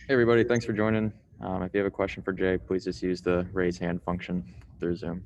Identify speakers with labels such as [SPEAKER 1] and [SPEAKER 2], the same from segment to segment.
[SPEAKER 1] Hey everybody, thanks for joining. If you have a question for Jay, please just use the raise hand function through Zoom.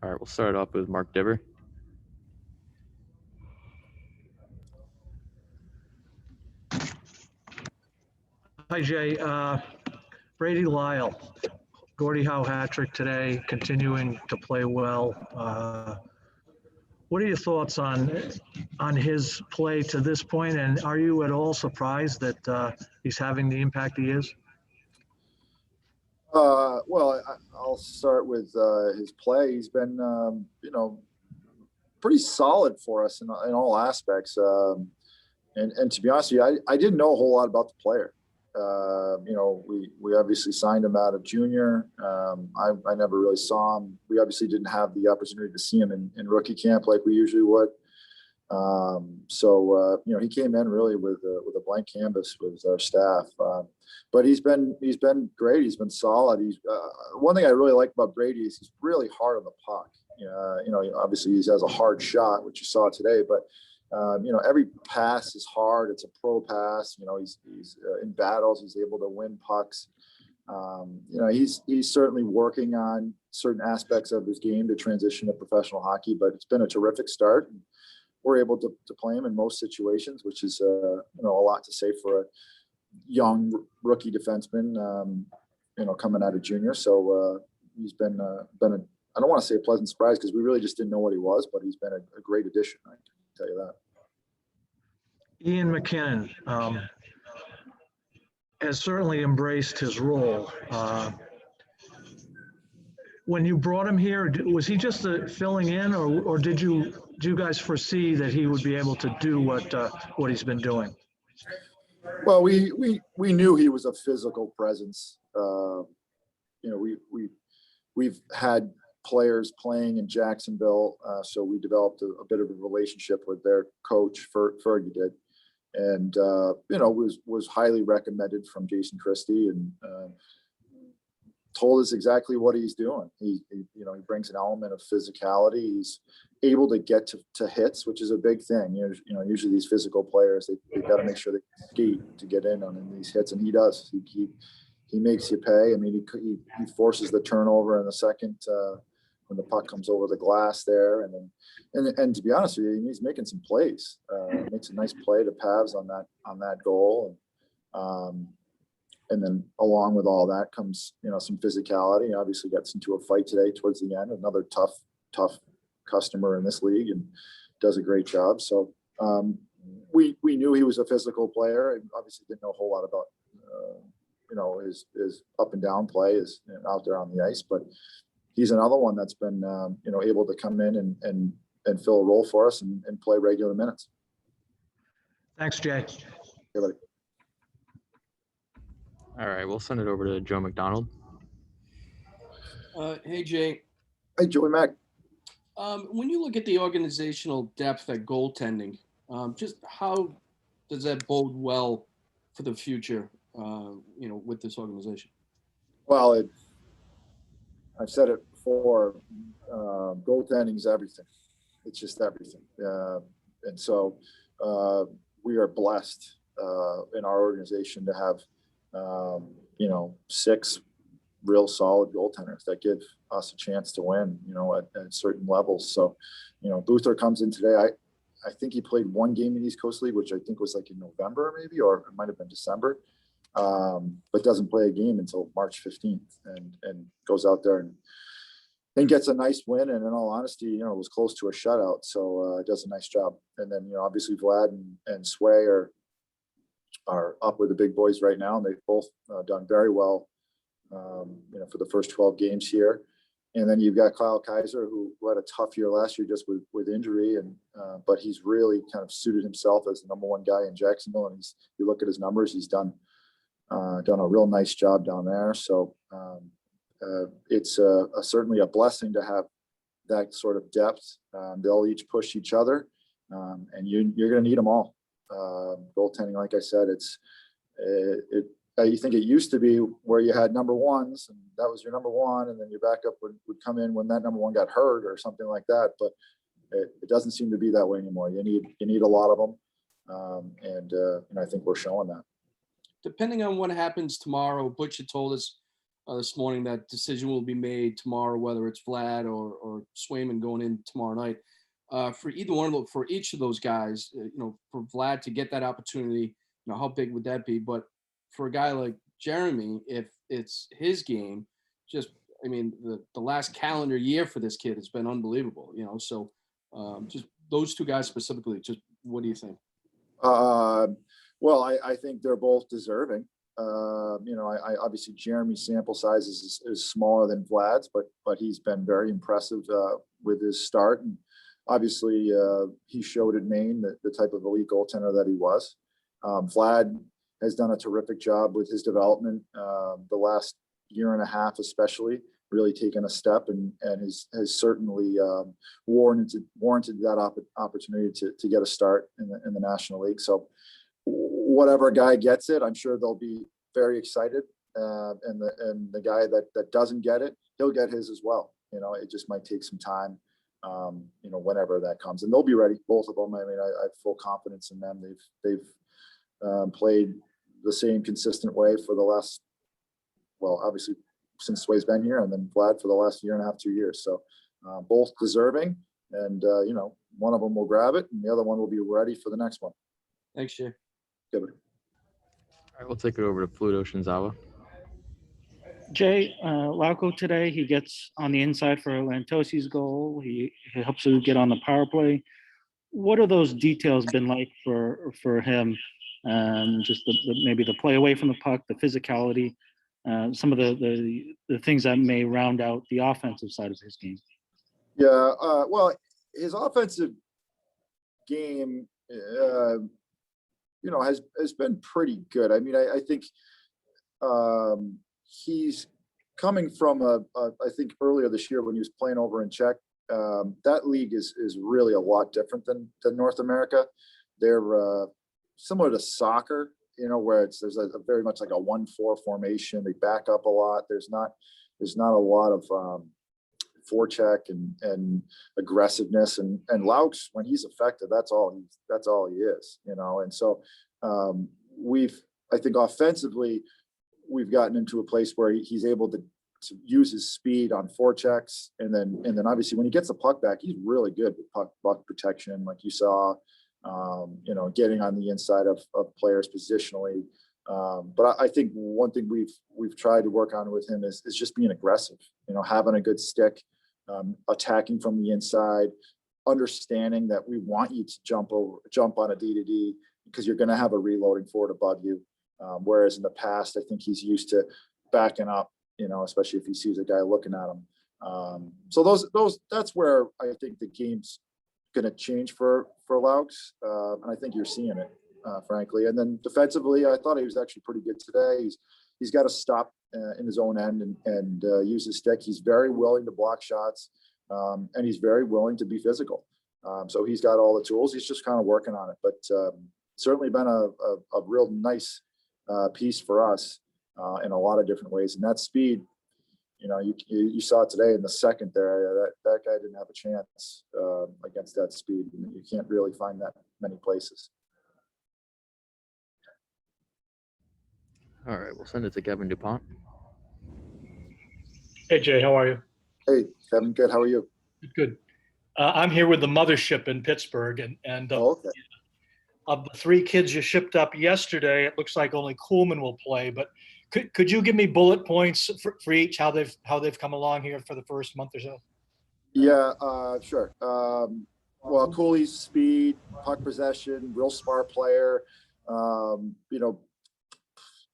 [SPEAKER 1] All right, we'll start off with Mark Dibber.
[SPEAKER 2] Hi, Jay. Brady Lyle, Gordy Howe hat trick today, continuing to play well. What are your thoughts on his play to this point, and are you at all surprised that he's having the impact he is?
[SPEAKER 3] I'll start with his play. He's been, pretty solid for us in all aspects. And to be honest with you, I didn't know a whole lot about the player. We obviously signed him out of junior. I never really saw him. We obviously didn't have the opportunity to see him in rookie camp like we usually would. He came in really with a blank canvas with our staff. But he's been great. He's been solid. He's one thing I really like about Brady is he's really hard on the puck. Obviously he has a hard shot, which you saw today, but every pass is hard. It's a pro pass. He's in battles. He's able to win pucks. He's certainly working on certain aspects of his game to transition to professional hockey, but it's been a terrific start. We're able to play him in most situations, which is a lot to say for a young rookie defenseman, coming out of junior. So he's been I don't want to say a pleasant surprise because we really just didn't know what he was, but he's been a great addition. I can tell you that.
[SPEAKER 2] Ian McKinnon has certainly embraced his role. When you brought him here, was he just filling in, or did you guys foresee that he would be able to do what he's been doing?
[SPEAKER 3] Well, we knew he was a physical presence. We've had players playing in Jacksonville, so we developed a bit of a relationship with their coach. Fergie did, and was highly recommended from Jason Christie, and told us exactly what he's doing. He brings an element of physicality. He's able to get to hits, which is a big thing. Usually these physical players, they got to make sure they skate to get in on these hits, and he does. He makes you pay. I mean, he forces the turnover in the second when the puck comes over the glass there, and to be honest with you, he's making some plays. Makes a nice play to Pavs on that goal, and then along with all that comes some physicality. He obviously gets into a fight today towards the end. Another tough customer in this league, and does a great job. So we knew he was a physical player, and obviously didn't know a whole lot about his up and down play is out there on the ice, but he's another one that's been able to come in and fill a role for us and play regular minutes.
[SPEAKER 2] Thanks, Jay.
[SPEAKER 3] Hey, buddy.
[SPEAKER 1] All right, we'll send it over to Joe McDonald.
[SPEAKER 4] Hey, Jay.
[SPEAKER 3] Hey, Joey Mac.
[SPEAKER 4] When you look at the organizational depth at goaltending, just how does that bode well for the future, with this organization?
[SPEAKER 3] Well, I've said it before, goaltending is everything. It's just everything. And so we are blessed in our organization to have, 6 real solid goaltenders that give us a chance to win, at certain levels. So, Buther comes in today. I think he played one game in East Coast League, which I think was like in November maybe, or it might have been December, but doesn't play a game until March 15th and goes out there and gets a nice win. And in all honesty, it was close to a shutout. So does a nice job. And then, obviously Vlad and Sway are up with the big boys right now. And they've both done very well, for the first 12 games here. And then you've got Kyle Kaiser, who had a tough year last year just with injury, but he's really kind of suited himself as the number one guy in Jacksonville. And you look at his numbers, he's done a real nice job down there. So it's certainly a blessing to have that sort of depth. They'll each push each other, and you're going to need them all. Goaltending, like I said, you think it used to be where you had number ones and that was your number one, and then your backup would come in when that number one got hurt or something like that. But it doesn't seem to be that way anymore. You need a lot of them, and I think we're showing that.
[SPEAKER 4] Depending on what happens tomorrow, Butch had told us this morning that decision will be made tomorrow, whether it's Vlad or Swayman going in tomorrow night. For either one of those, for each of those guys, for Vlad to get that opportunity, how big would that be? But for a guy like Jeremy, if it's his game, the last calendar year for this kid has been unbelievable, so just those two guys specifically, just what do you think?
[SPEAKER 3] Well, I think they're both deserving. I obviously Jeremy's sample size is smaller than Vlad's, but he's been very impressive with his start. And obviously he showed at Maine the type of elite goaltender that he was. Vlad has done a terrific job with his development the last year and a half, especially really taken a step and has certainly warranted that opportunity to get a start in the National League. So whatever guy gets it, I'm sure they'll be very excited. And the guy that doesn't get it, he'll get his as well. It just might take some time, whenever that comes, and they'll be ready, both of them. I mean, I have full confidence in them. They've played the same consistent way for the last, well, obviously since Sway's been here, and then Vlad for the last year and a half, 2 years. So both deserving, and one of them will grab it and the other one will be ready for the next one.
[SPEAKER 4] Thanks, Jay.
[SPEAKER 3] Good.
[SPEAKER 1] All right, we'll take it over to Fluto Shinzawa.
[SPEAKER 5] Jay, Lauko today, he gets on the inside for Lantosi's goal. He helps you get on the power play. What have those details been like for him? Just maybe the play away from the puck, the physicality, some of the things that may round out the offensive side of his game.
[SPEAKER 3] Yeah, well, his offensive game, has been pretty good. I mean, I think he's coming from I think earlier this year when he was playing over in Czech. That league is really a lot different than North America. They're similar to soccer, where there's a very much like a 1-4 formation. They back up a lot. There's not a lot of forecheck and aggressiveness. And Laux, when he's effective, that's all he is, And so I think offensively, we've gotten into a place where he's able to use his speed on forechecks, and then obviously when he gets the puck back, he's really good with puck protection, like you saw. Getting on the inside of players positionally. But I think one thing we've tried to work on with him is just being aggressive, having a good stick, attacking from the inside, understanding that we want you to jump on a D-to-D because you're going to have a reloading forward above you. Whereas in the past, I think he's used to backing up, especially if he sees a guy looking at him. So that's where I think the game's going to change for Laux, and I think you're seeing it, frankly. And then defensively, I thought he was actually pretty good today. He's got to stop in his own end and use his stick. He's very willing to block shots, and he's very willing to be physical. So he's got all the tools. He's just kind of working on it, but certainly been a real nice piece for us in a lot of different ways. And that speed, you saw it today in the second there. That guy didn't have a chance against that speed. You can't really find that many places.
[SPEAKER 1] All right, we'll send it to Kevin DuPont.
[SPEAKER 6] Hey, Jay, how are you?
[SPEAKER 3] Hey, Kevin, good. How are you?
[SPEAKER 6] Good. I'm here with the mothership in Pittsburgh, and
[SPEAKER 3] Okay.
[SPEAKER 6] of the 3 kids you shipped up yesterday, it looks like only Kuhlman will play. But could you give me bullet points for each, how they've come along here for the first month or so?
[SPEAKER 3] Yeah, sure. Well, Cooley's speed, puck possession, real smart player.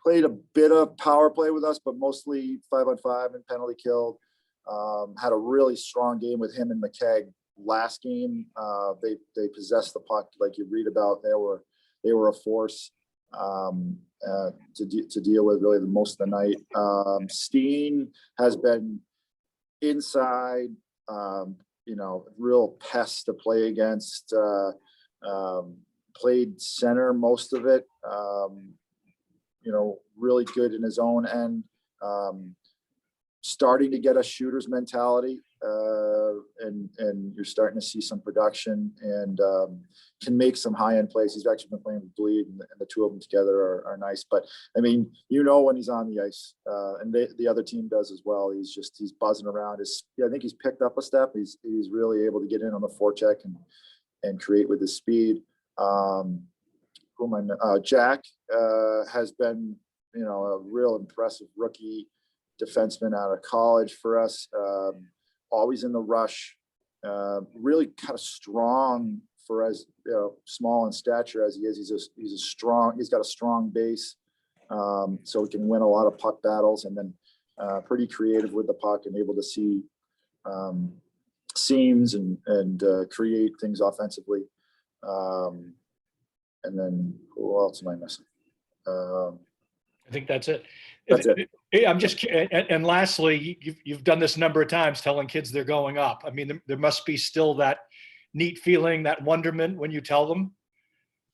[SPEAKER 3] Played a bit of power play with us, but mostly 5-on-5 and penalty killed. Had a really strong game with him and McKegg last game. They possessed the puck like you read about. They were a force to deal with really the most of the night. Steen has been inside, real pest to play against. Played center most of it. really good in his own end. Starting to get a shooter's mentality, and you're starting to see some production, and can make some high-end plays. He's actually been playing with Bleed, and the two of them together are nice. But I mean, when he's on the ice, and the other team does as well. He's buzzing around. I think he's picked up a step. He's really able to get in on the forecheck and create with his speed. Jack has been, a real impressive rookie defenseman out of college for us. Always in the rush, really kind of strong for as small in stature as he is. He's got a strong base, so he can win a lot of puck battles, and then pretty creative with the puck and able to see seams and create things offensively. And then who else am I missing?
[SPEAKER 6] I think that's it.
[SPEAKER 3] That's it.
[SPEAKER 6] I'm just, and lastly, you've done this a number of times, telling kids they're going up. I mean, there must be still that neat feeling, that wonderment when you tell them.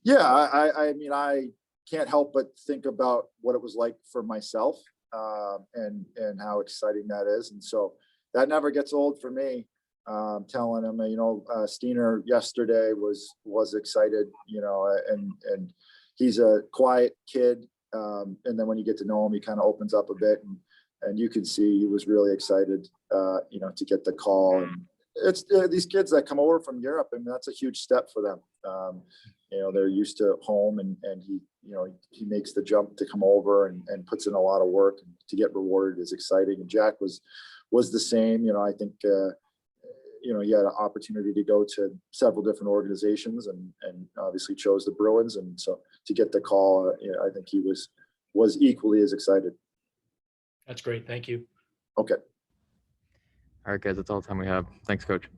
[SPEAKER 3] Yeah, I mean, I can't help but think about what it was like for myself, and how exciting that is. And so that never gets old for me. Telling him, Steiner yesterday was excited, and he's a quiet kid. And then when you get to know him, he kind of opens up a bit, and you can see he was really excited, to get the call. And it's these kids that come over from Europe, and that's a huge step for them. They're used to home, and he makes the jump to come over and puts in a lot of work, and to get rewarded is exciting. And Jack was the same. I think, he had an opportunity to go to several different organizations, and obviously chose the Bruins. And so to get the call, I think he was equally as excited.
[SPEAKER 6] That's great. Thank you.
[SPEAKER 3] Okay.
[SPEAKER 1] All right, guys, that's all the time we have. Thanks, Coach.